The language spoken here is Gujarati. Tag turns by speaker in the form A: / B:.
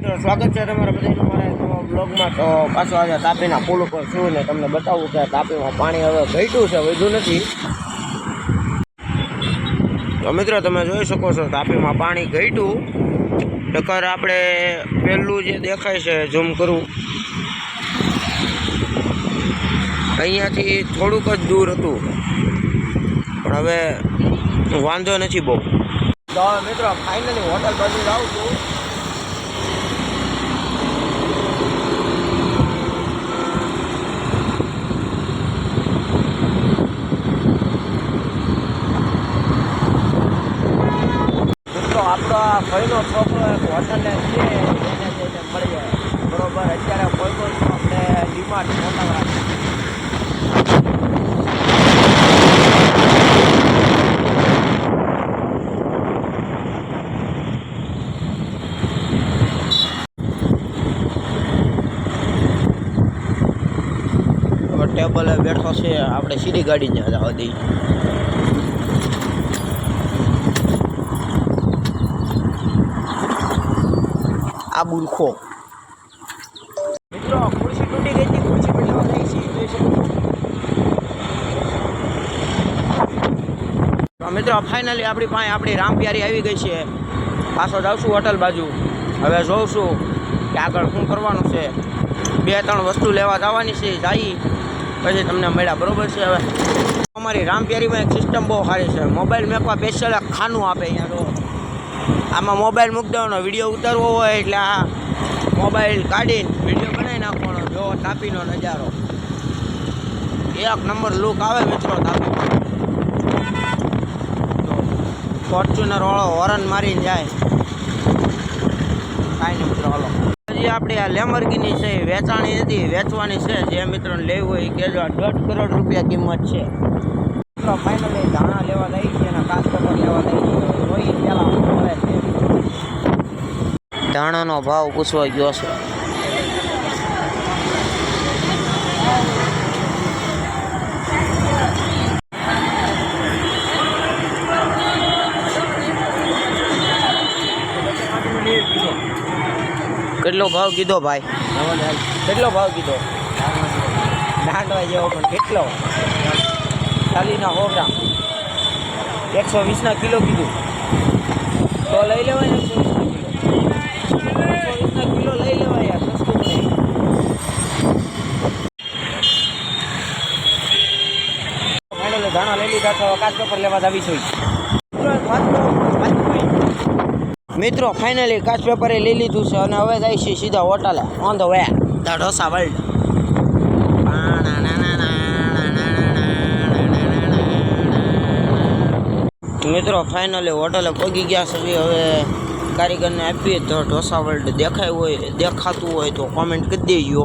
A: સ્વાગત છે તમારા બધાનું મારા નવા બ્લોગમાં। તો પાછો આજે તાપીના પુલ ઉપર છું ને તમને બતાવું કે તાપીમાં પાણી હવે ઘટ્યું છે, વધ્યું નથી। તો મિત્રો તમે જોઈ શકો છો તાપીમાં પાણી ઘટ્યું। ટક્કર આપણે પહેલું જે દેખાય છે ઝૂમ કરું, અહીંયાથી થોડુંક જ દૂર હતું, પણ હવે વાંધો નથી બહુ। તો હવે મિત્રો ફાઇનલી હોટલ બાજુ જાઉં છું। આપણો આ ભાઈનો છોકરો એક હોટલને છે એને જઈને મળી જાય બરોબર। અત્યારે કોઈ આપણે ડિમાન્ડ મોટા ટેબલે બેઠો છે, આપણે સીધી ગાડી ને જવા દઈએ। આ બુરખો મિત્રો ખુરશી તૂટી ગઈ હતી, ખુરશી બદલવા થઈ છે જોઈ શકો તો મિત્રો ફાઇનલી આપણી પાસે આપણી રામપ્યારી આવી ગઈ છે। પાછો જાઉં છું હોટલ બાજુ। હવે જોઉં છું કે આગળ શું કરવાનું છે, 2-3 વસ્તુ લેવા જવાની છે, જઈ પછી તમને મળ્યા બરોબર છે। હવે અમારી રામપ્યારીમાં એક સિસ્ટમ બહુ સારી છે, મોબાઈલ મેકવા સ્પેશિયલ એક ખાનું આપે અહીંયા। તો આમાં મોબાઈલ મૂકી દેવાનો, વિડીયો ઉતારવો હોય એટલે આ મોબાઈલ કાઢીને વિડીયો બનાવી નાખવાનો। જો તાપીનો નજારો એક નંબર લુક આવે મિત્રો તાપીમાં। તો ફોર્ચ્યુનર વાળો હોરન મારીને જાય, કાંઈ નહીં મિત્રો હાલો। હજી આપણે આ લેમરગીની છે વેચાણી નથી, વેચવાની છે, જે મિત્રોને લેવું હોય એ કહેજો। 1.5 કરોડ રૂપિયા કિંમત છે મિત્રો। ફાઇનલી ધાણા લેવા દઈ છે અને કાચ પેપર લેવા દઈ છે, જોઈ પેલા મળે છે। ધાણાનો ભાવ પૂછવા ગયો છે, કેટલો ભાવ કીધો ભાઈ? કેટલો ભાવ કીધો? દાંડવા જેવો પણ કેટલો? 40ના 100 ગ્રામ 120ના કિલો કીધું તો લઈ લેવાય ને। 120ના કિલો લઈ લેવાય યાર, સસ્તું નહીં। ફાઇનલી ધાણા લઈ લીધા તો કાચ પેપર લેવા આવીશું મિત્રો। ફાઇનલી કાચ પેપરે લઈ લીધું છે અને હવે જાય છે સીધા હોટલે on the way the dosa world. મિત્રો ફાઇનલી હોટલે પહોંચી ગયા છે। હવે કારીગરને આપીએ તો ઢોસા વર્લ્ડ દેખાતું હોય તો કોમેન્ટ કરી દેજો।